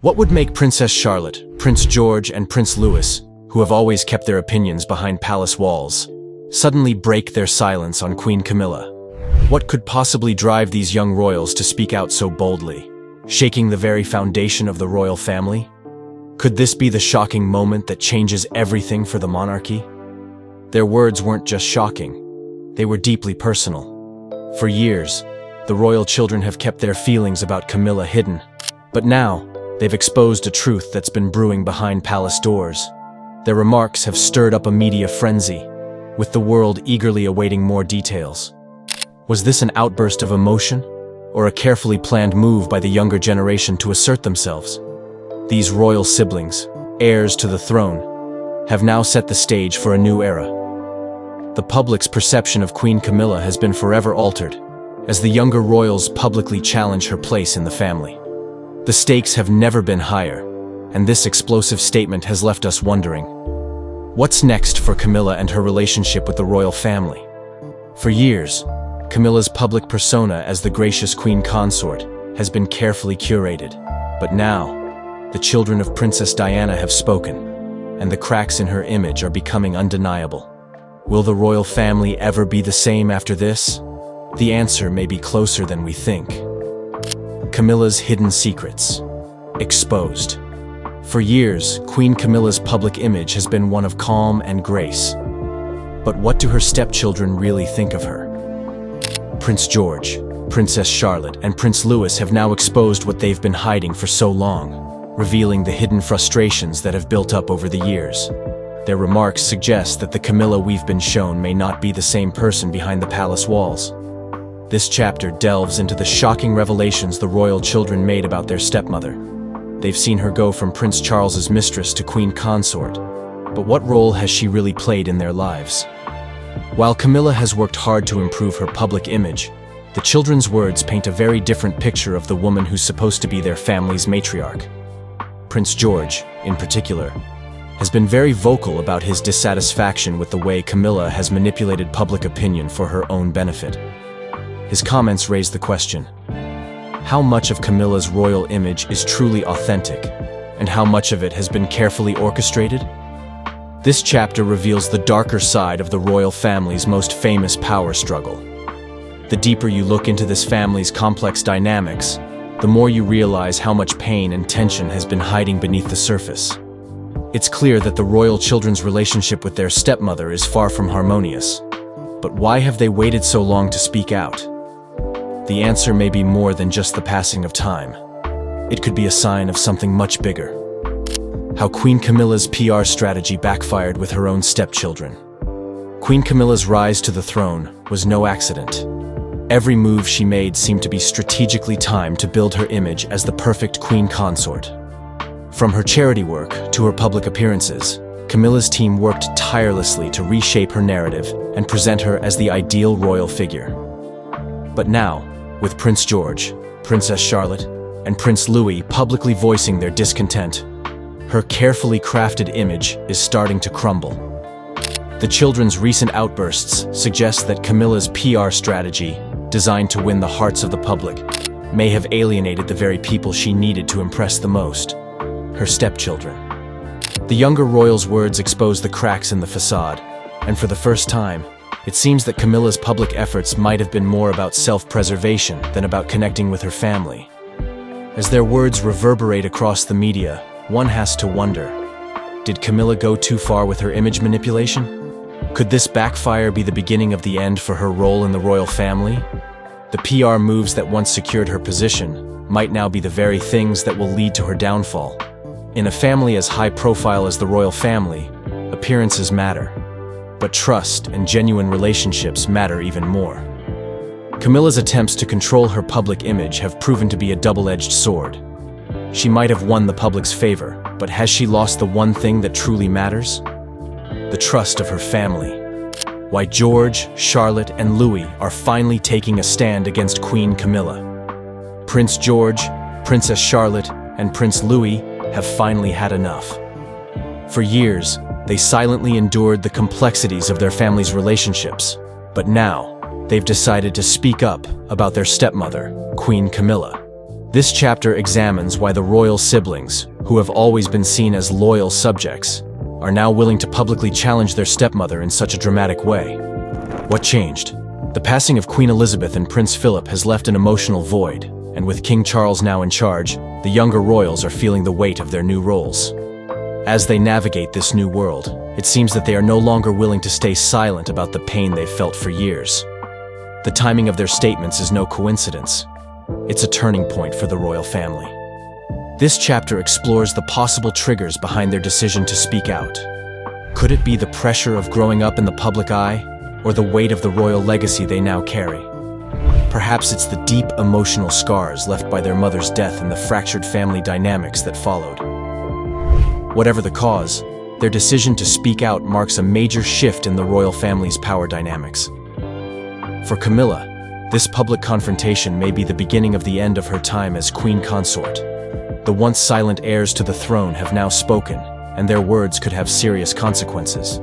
What would make Princess Charlotte, Prince George, and Prince Louis, who have always kept their opinions behind palace walls, suddenly break their silence on Queen Camilla? What could possibly drive these young royals to speak out so boldly, shaking the very foundation of the royal family? Could this be the shocking moment that changes everything for the monarchy? Their words weren't just shocking, they were deeply personal. For years, the royal children have kept their feelings about Camilla hidden, but now, they've exposed a truth that's been brewing behind palace doors. Their remarks have stirred up a media frenzy, with the world eagerly awaiting more details. Was this an outburst of emotion, or a carefully planned move by the younger generation to assert themselves? These royal siblings, heirs to the throne, have now set the stage for a new era. The public's perception of Queen Camilla has been forever altered, as the younger royals publicly challenge her place in the family. The stakes have never been higher, and this explosive statement has left us wondering, what's next for Camilla and her relationship with the royal family? For years, Camilla's public persona as the gracious queen consort has been carefully curated, but now, the children of Princess Diana have spoken, and the cracks in her image are becoming undeniable. Will the royal family ever be the same after this? The answer may be closer than we think. Camilla's hidden secrets. Exposed. For years, Queen Camilla's public image has been one of calm and grace. But what do her stepchildren really think of her? Prince George, Princess Charlotte, and Prince Louis have now exposed what they've been hiding for so long, revealing the hidden frustrations that have built up over the years. Their remarks suggest that the Camilla we've been shown may not be the same person behind the palace walls. This chapter delves into the shocking revelations the royal children made about their stepmother. They've seen her go from Prince Charles's mistress to queen consort, but what role has she really played in their lives? While Camilla has worked hard to improve her public image, the children's words paint a very different picture of the woman who's supposed to be their family's matriarch. Prince George, in particular, has been very vocal about his dissatisfaction with the way Camilla has manipulated public opinion for her own benefit. His comments raise the question, how much of Camilla's royal image is truly authentic, and how much of it has been carefully orchestrated? This chapter reveals the darker side of the royal family's most famous power struggle. The deeper you look into this family's complex dynamics, the more you realize how much pain and tension has been hiding beneath the surface. It's clear that the royal children's relationship with their stepmother is far from harmonious. But why have they waited so long to speak out? The answer may be more than just the passing of time. It could be a sign of something much bigger. How Queen Camilla's PR strategy backfired with her own stepchildren. Queen Camilla's rise to the throne was no accident. Every move she made seemed to be strategically timed to build her image as the perfect queen consort. From her charity work to her public appearances, Camilla's team worked tirelessly to reshape her narrative and present her as the ideal royal figure. But now, with Prince George, Princess Charlotte, and Prince Louis publicly voicing their discontent, her carefully crafted image is starting to crumble. The children's recent outbursts suggest that Camilla's PR strategy, designed to win the hearts of the public, may have alienated the very people she needed to impress the most, her stepchildren. The younger royal's words expose the cracks in the facade, and for the first time, it seems that Camilla's public efforts might have been more about self-preservation than about connecting with her family. As their words reverberate across the media, one has to wonder, did Camilla go too far with her image manipulation? Could this backfire be the beginning of the end for her role in the royal family? The PR moves that once secured her position might now be the very things that will lead to her downfall. In a family as high-profile as the royal family, appearances matter. But trust and genuine relationships matter even more. Camilla's attempts to control her public image have proven to be a double-edged sword. She might have won the public's favor, but has she lost the one thing that truly matters? The trust of her family. Why George, Charlotte, and Louis are finally taking a stand against Queen Camilla. Prince George, Princess Charlotte, and Prince Louis have finally had enough. For years, they silently endured the complexities of their family's relationships, but now, they've decided to speak up about their stepmother, Queen Camilla. This chapter examines why the royal siblings, who have always been seen as loyal subjects, are now willing to publicly challenge their stepmother in such a dramatic way. What changed? The passing of Queen Elizabeth and Prince Philip has left an emotional void, and with King Charles now in charge, the younger royals are feeling the weight of their new roles. As they navigate this new world, it seems that they are no longer willing to stay silent about the pain they've felt for years. The timing of their statements is no coincidence. It's a turning point for the royal family. This chapter explores the possible triggers behind their decision to speak out. Could it be the pressure of growing up in the public eye, or the weight of the royal legacy they now carry? Perhaps it's the deep emotional scars left by their mother's death and the fractured family dynamics that followed. Whatever the cause, their decision to speak out marks a major shift in the royal family's power dynamics. For Camilla, this public confrontation may be the beginning of the end of her time as queen consort. The once silent heirs to the throne have now spoken, and their words could have serious consequences.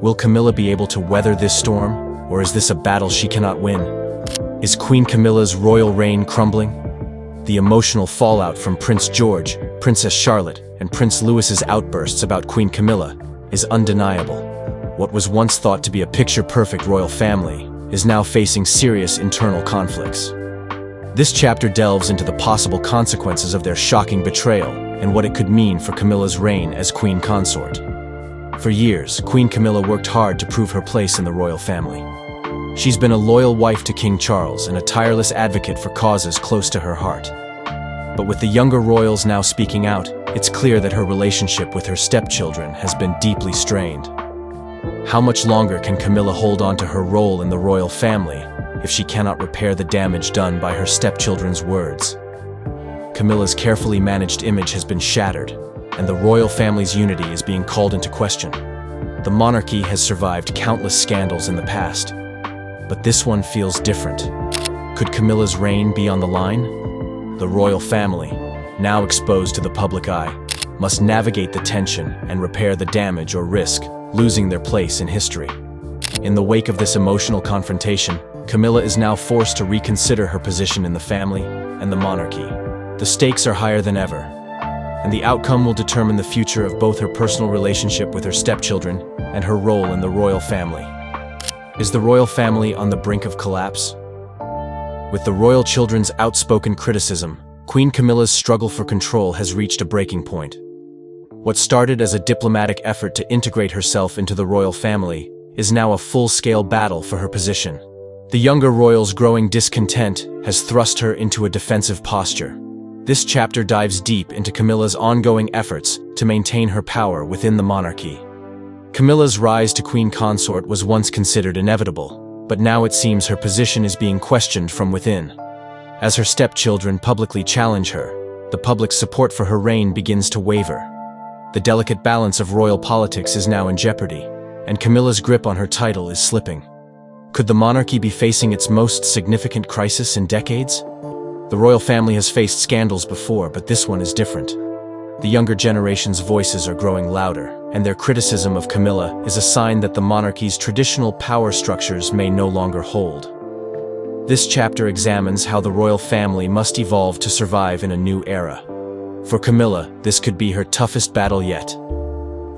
Will Camilla be able to weather this storm, or is this a battle she cannot win? Is Queen Camilla's royal reign crumbling? The emotional fallout from Prince George, Princess Charlotte, and Prince Louis's outbursts about Queen Camilla is undeniable. What was once thought to be a picture-perfect royal family is now facing serious internal conflicts. This chapter delves into the possible consequences of their shocking betrayal and what it could mean for Camilla's reign as queen consort. For years, Queen Camilla worked hard to prove her place in the royal family. She's been a loyal wife to King Charles and a tireless advocate for causes close to her heart. But with the younger royals now speaking out, it's clear that her relationship with her stepchildren has been deeply strained. How much longer can Camilla hold on to her role in the royal family if she cannot repair the damage done by her stepchildren's words? Camilla's carefully managed image has been shattered, and the royal family's unity is being called into question. The monarchy has survived countless scandals in the past, but this one feels different. Could Camilla's reign be on the line? The royal family, now exposed to the public eye, must navigate the tension and repair the damage or risk losing their place in history. In the wake of this emotional confrontation, Camilla is now forced to reconsider her position in the family and the monarchy. The stakes are higher than ever, and the outcome will determine the future of both her personal relationship with her stepchildren and her role in the royal family. Is the royal family on the brink of collapse? With the royal children's outspoken criticism, Queen Camilla's struggle for control has reached a breaking point. What started as a diplomatic effort to integrate herself into the royal family is now a full-scale battle for her position. The younger royal's growing discontent has thrust her into a defensive posture. This chapter dives deep into Camilla's ongoing efforts to maintain her power within the monarchy. Camilla's rise to queen consort was once considered inevitable, but now it seems her position is being questioned from within. As her stepchildren publicly challenge her, the public's support for her reign begins to waver. The delicate balance of royal politics is now in jeopardy, and Camilla's grip on her title is slipping. Could the monarchy be facing its most significant crisis in decades? The royal family has faced scandals before, but this one is different. The younger generation's voices are growing louder, and their criticism of Camilla is a sign that the monarchy's traditional power structures may no longer hold. This chapter examines how the royal family must evolve to survive in a new era. For Camilla, this could be her toughest battle yet.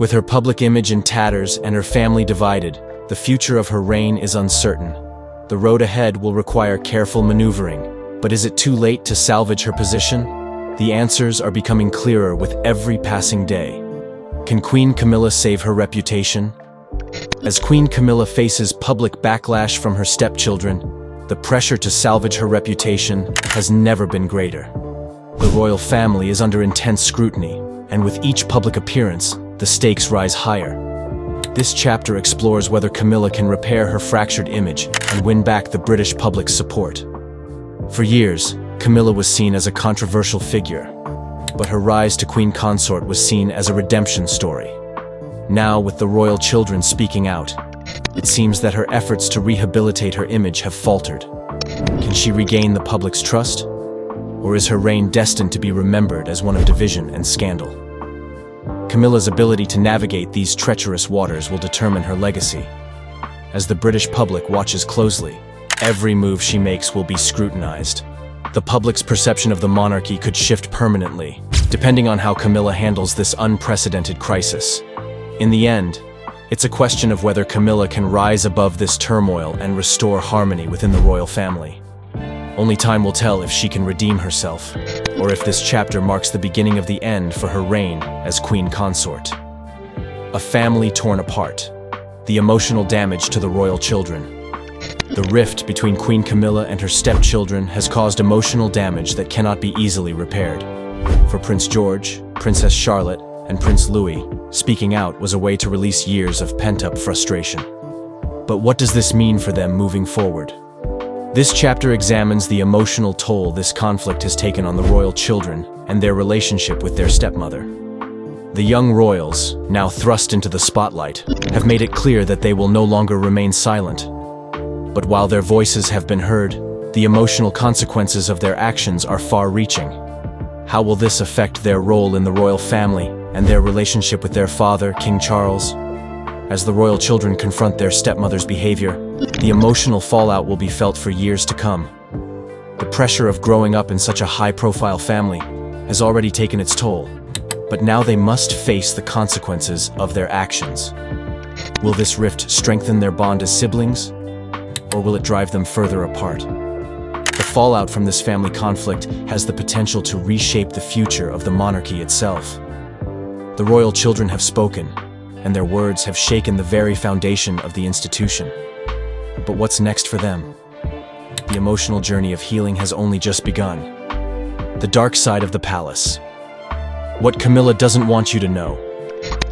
With her public image in tatters and her family divided, the future of her reign is uncertain. The road ahead will require careful maneuvering, but is it too late to salvage her position? The answers are becoming clearer with every passing day. Can Queen Camilla save her reputation? As Queen Camilla faces public backlash from her stepchildren, the pressure to salvage her reputation has never been greater. The royal family is under intense scrutiny, and with each public appearance, the stakes rise higher. This chapter explores whether Camilla can repair her fractured image and win back the British public's support. For years, Camilla was seen as a controversial figure, but her rise to queen consort was seen as a redemption story. Now, with the royal children speaking out, it seems that her efforts to rehabilitate her image have faltered. Can she regain the public's trust? Or is her reign destined to be remembered as one of division and scandal? Camilla's ability to navigate these treacherous waters will determine her legacy. As the British public watches closely, every move she makes will be scrutinized. the public's perception of the monarchy could shift permanently, depending on how Camilla handles this unprecedented crisis. In the end, it's a question of whether Camilla can rise above this turmoil and restore harmony within the royal family. Only time will tell if she can redeem herself, or if this chapter marks the beginning of the end for her reign as queen consort. A family torn apart. The emotional damage to the royal children. The rift between Queen Camilla and her stepchildren has caused emotional damage that cannot be easily repaired. For Prince George, Princess Charlotte, and Prince Louis, speaking out was a way to release years of pent-up frustration. But what does this mean for them moving forward? This chapter examines the emotional toll this conflict has taken on the royal children and their relationship with their stepmother. The young royals, now thrust into the spotlight, have made it clear that they will no longer remain silent. But while their voices have been heard, the emotional consequences of their actions are far-reaching. How will this affect their role in the royal family and their relationship with their father, King Charles? As the royal children confront their stepmother's behavior, the emotional fallout will be felt for years to come. The pressure of growing up in such a high-profile family has already taken its toll, but now they must face the consequences of their actions. Will this rift strengthen their bond as siblings, or will it drive them further apart? The fallout from this family conflict has the potential to reshape the future of the monarchy itself. The royal children have spoken, and their words have shaken the very foundation of the institution. But what's next for them? The emotional journey of healing has only just begun. The dark side of the palace. What Camilla doesn't want you to know.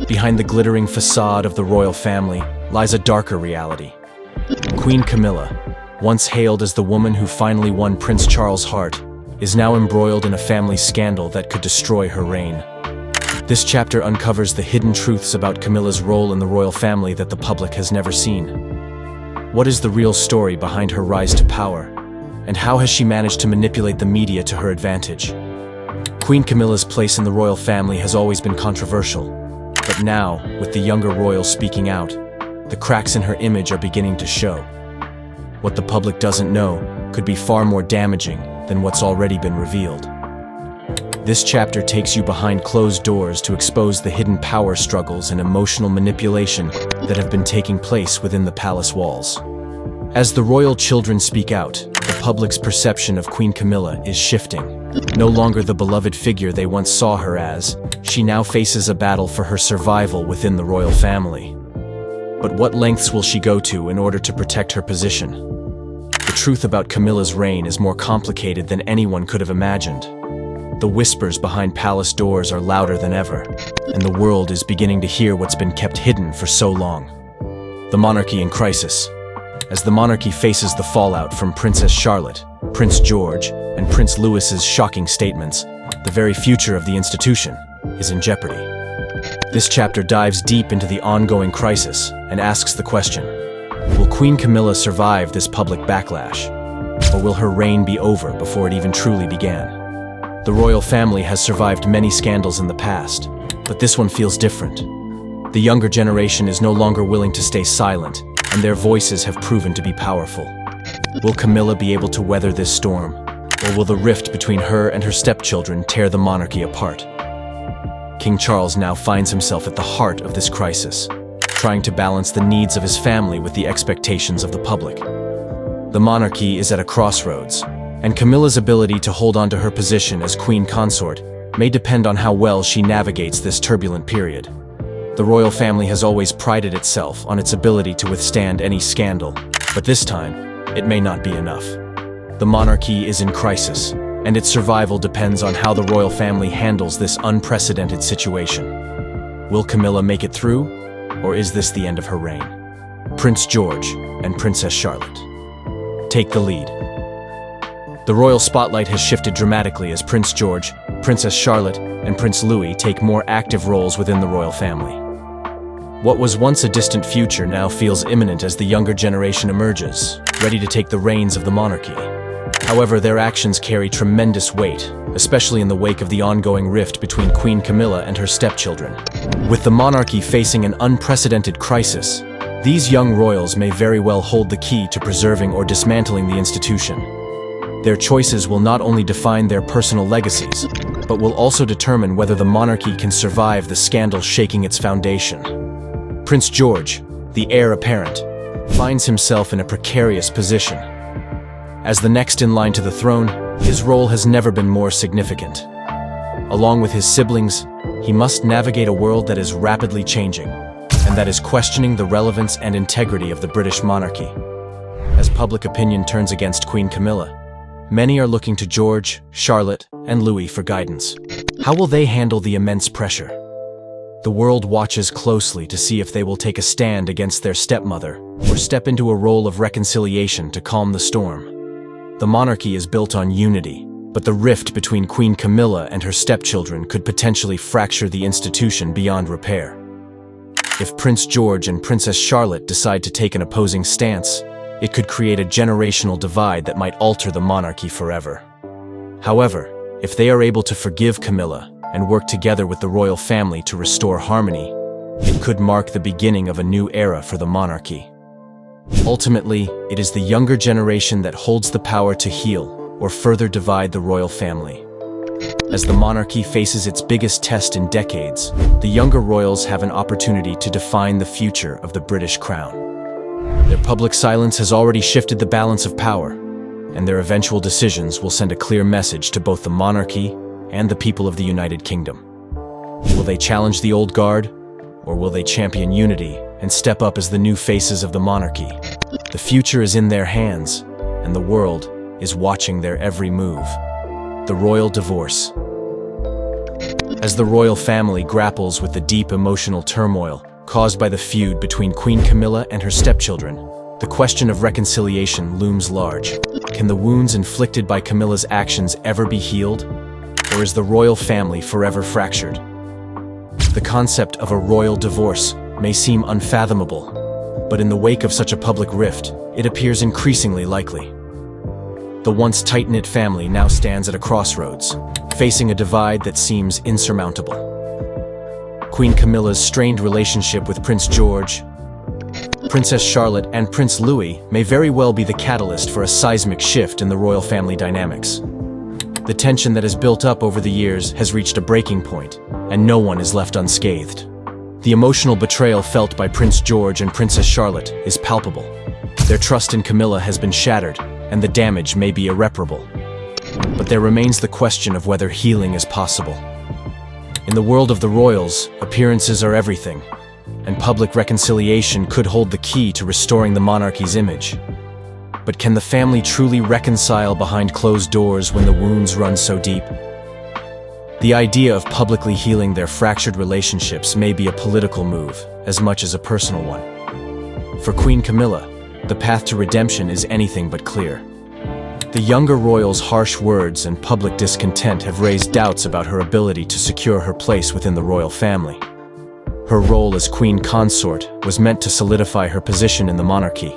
Behind the glittering facade of the royal family lies a darker reality. Queen Camilla, once hailed as the woman who finally won Prince Charles' heart, is now embroiled in a family scandal that could destroy her reign. This chapter uncovers the hidden truths about Camilla's role in the royal family that the public has never seen. What is the real story behind her rise to power, and how has she managed to manipulate the media to her advantage? Queen Camilla's place in the royal family has always been controversial, but now, with the younger royals speaking out, the cracks in her image are beginning to show. What the public doesn't know could be far more damaging than what's already been revealed. This chapter takes you behind closed doors to expose the hidden power struggles and emotional manipulation that have been taking place within the palace walls. As the royal children speak out, the public's perception of Queen Camilla is shifting. No longer the beloved figure they once saw her as, she now faces a battle for her survival within the royal family. But what lengths will she go to in order to protect her position? The truth about Camilla's reign is more complicated than anyone could have imagined. The whispers behind palace doors are louder than ever, and the world is beginning to hear what's been kept hidden for so long. The monarchy in crisis. As the monarchy faces the fallout from Princess Charlotte, Prince George, and Prince Louis's shocking statements, the very future of the institution is in jeopardy. This chapter dives deep into the ongoing crisis and asks the question, will Queen Camilla survive this public backlash? Or will her reign be over before it even truly began? The royal family has survived many scandals in the past, but this one feels different. The younger generation is no longer willing to stay silent, and their voices have proven to be powerful. Will Camilla be able to weather this storm, or will the rift between her and her stepchildren tear the monarchy apart? King Charles now finds himself at the heart of this crisis, trying to balance the needs of his family with the expectations of the public. The monarchy is at a crossroads, and Camilla's ability to hold on to her position as queen consort may depend on how well she navigates this turbulent period. The royal family has always prided itself on its ability to withstand any scandal, but this time, it may not be enough. The monarchy is in crisis, and its survival depends on how the royal family handles this unprecedented situation. Will Camilla make it through, or is this the end of her reign? Prince George and Princess Charlotte take the lead. The royal spotlight has shifted dramatically as Prince George, Princess Charlotte, and Prince Louis take more active roles within the royal family. What was once a distant future now feels imminent as the younger generation emerges, ready to take the reins of the monarchy. However, their actions carry tremendous weight, especially in the wake of the ongoing rift between Queen Camilla and her stepchildren. With the monarchy facing an unprecedented crisis, these young royals may very well hold the key to preserving or dismantling the institution. Their choices will not only define their personal legacies, but will also determine whether the monarchy can survive the scandal shaking its foundation. Prince George, the heir apparent, finds himself in a precarious position. As the next in line to the throne, his role has never been more significant. Along with his siblings, he must navigate a world that is rapidly changing, and that is questioning the relevance and integrity of the British monarchy. As public opinion turns against Queen Camilla, many are looking to George, Charlotte, and Louis for guidance. How will they handle the immense pressure? The world watches closely to see if they will take a stand against their stepmother or step into a role of reconciliation to calm the storm. The monarchy is built on unity, but the rift between Queen Camilla and her stepchildren could potentially fracture the institution beyond repair. If Prince George and Princess Charlotte decide to take an opposing stance, it could create a generational divide that might alter the monarchy forever. However, if they are able to forgive Camilla and work together with the royal family to restore harmony, it could mark the beginning of a new era for the monarchy. Ultimately, it is the younger generation that holds the power to heal or further divide the royal family. As the monarchy faces its biggest test in decades, the younger royals have an opportunity to define the future of the British crown. Their public silence has already shifted the balance of power, and their eventual decisions will send a clear message to both the monarchy and the people of the United Kingdom. Will they challenge the old guard, or will they champion unity and step up as the new faces of the monarchy? The future is in their hands, and the world is watching their every move. The royal divorce. As the royal family grapples with the deep emotional turmoil caused by the feud between Queen Camilla and her stepchildren, the question of reconciliation looms large. Can the wounds inflicted by Camilla's actions ever be healed? Or is the royal family forever fractured? The concept of a royal divorce may seem unfathomable, but in the wake of such a public rift, it appears increasingly likely. The once tight-knit family now stands at a crossroads, facing a divide that seems insurmountable. Queen Camilla's strained relationship with Prince George, Princess Charlotte, and Prince Louis may very well be the catalyst for a seismic shift in the royal family dynamics. The tension that has built up over the years has reached a breaking point, and no one is left unscathed. The emotional betrayal felt by Prince George and Princess Charlotte is palpable. Their trust in Camilla has been shattered, and the damage may be irreparable. But there remains the question of whether healing is possible. In the world of the royals, appearances are everything, and public reconciliation could hold the key to restoring the monarchy's image. But can the family truly reconcile behind closed doors when the wounds run so deep? The idea of publicly healing their fractured relationships may be a political move, as much as a personal one. For Queen Camilla, the path to redemption is anything but clear. The younger royal's harsh words and public discontent have raised doubts about her ability to secure her place within the royal family. Her role as queen consort was meant to solidify her position in the monarchy,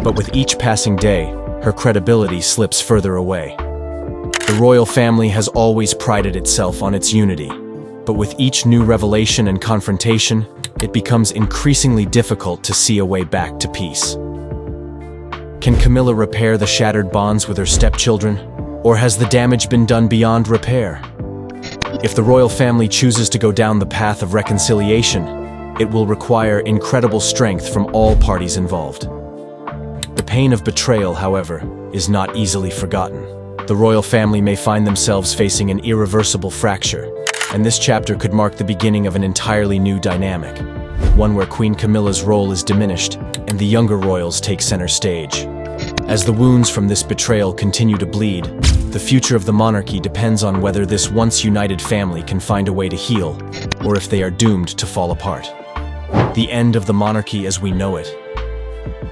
but with each passing day, her credibility slips further away. The royal family has always prided itself on its unity, but with each new revelation and confrontation, it becomes increasingly difficult to see a way back to peace. Can Camilla repair the shattered bonds with her stepchildren, or has the damage been done beyond repair? If the royal family chooses to go down the path of reconciliation, it will require incredible strength from all parties involved. The pain of betrayal, however, is not easily forgotten. The royal family may find themselves facing an irreversible fracture, and this chapter could mark the beginning of an entirely new dynamic, one where Queen Camilla's role is diminished and the younger royals take center stage. As the wounds from this betrayal continue to bleed, the future of the monarchy depends on whether this once united family can find a way to heal, or if they are doomed to fall apart. The end of the monarchy as we know it.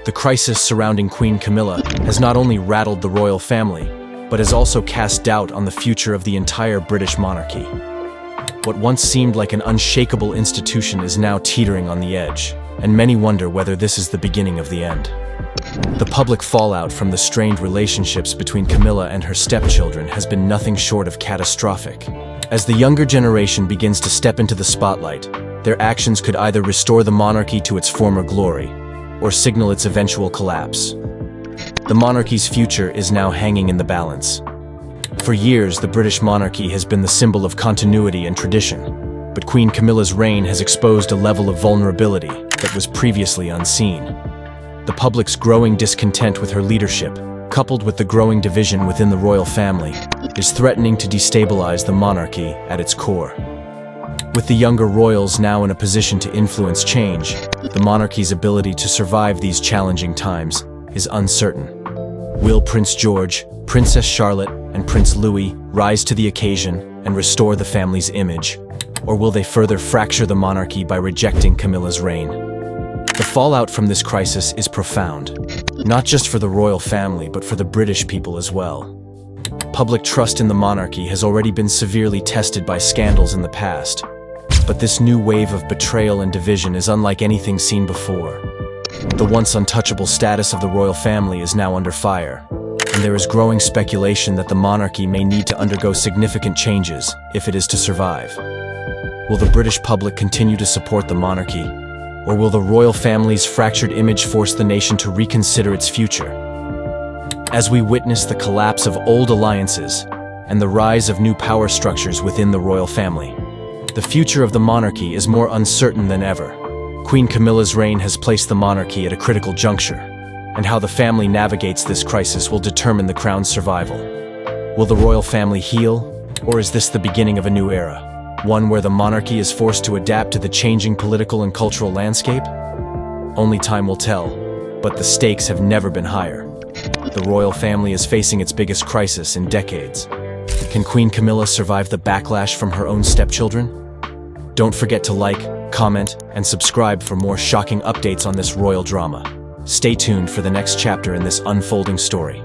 The crisis surrounding Queen Camilla has not only rattled the royal family, but has also cast doubt on the future of the entire British monarchy. What once seemed like an unshakable institution is now teetering on the edge, and many wonder whether this is the beginning of the end. The public fallout from the strained relationships between Camilla and her stepchildren has been nothing short of catastrophic. As the younger generation begins to step into the spotlight, their actions could either restore the monarchy to its former glory, or signal its eventual collapse. The monarchy's future is now hanging in the balance. For years, the British monarchy has been the symbol of continuity and tradition, but Queen Camilla's reign has exposed a level of vulnerability that was previously unseen. The public's growing discontent with her leadership, coupled with the growing division within the royal family, is threatening to destabilize the monarchy at its core. With the younger royals now in a position to influence change, the monarchy's ability to survive these challenging times is uncertain. Will Prince George, Princess Charlotte, and Prince Louis rise to the occasion and restore the family's image, or will they further fracture the monarchy by rejecting Camilla's reign? The fallout from this crisis is profound, not just for the royal family but for the British people as well. Public trust in the monarchy has already been severely tested by scandals in the past, but this new wave of betrayal and division is unlike anything seen before. The once untouchable status of the royal family is now under fire, and there is growing speculation that the monarchy may need to undergo significant changes if it is to survive. Will the British public continue to support the monarchy, or will the royal family's fractured image force the nation to reconsider its future? As we witness the collapse of old alliances and the rise of new power structures within the royal family, the future of the monarchy is more uncertain than ever. Queen Camilla's reign has placed the monarchy at a critical juncture, and how the family navigates this crisis will determine the crown's survival. Will the royal family heal, or is this the beginning of a new era, one where the monarchy is forced to adapt to the changing political and cultural landscape? Only time will tell, but the stakes have never been higher. The royal family is facing its biggest crisis in decades. Can Queen Camilla survive the backlash from her own stepchildren? Don't forget to like, comment, and subscribe for more shocking updates on this royal drama. Stay tuned for the next chapter in this unfolding story.